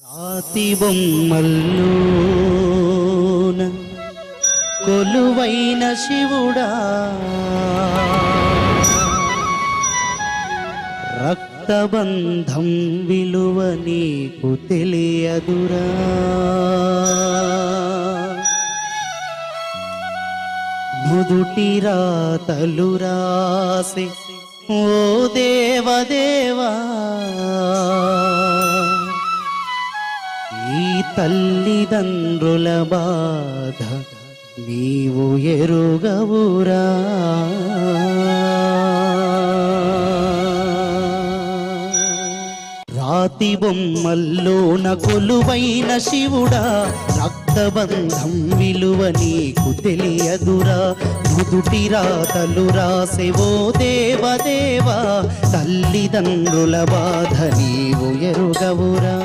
రాతి బొమ్మల్లోన కొలువైన శివుడా రక్తబంధం విలువ నీకు తెలియదురా నుదుటి రాతలు రాసి ఓ దేవదేవా ఈ తల్లిదండ్రుల బాధ నీవు ఎరుగవురా రాతి బొమ్మల్లోన కొలువైన శివుడా రక్తబంధం విలువ నీకు తెలియదురా నుదుటి రాతలు రాసెవో దేవదేవా తల్లిదండ్రుల బాధ నీవు ఎరుగవురా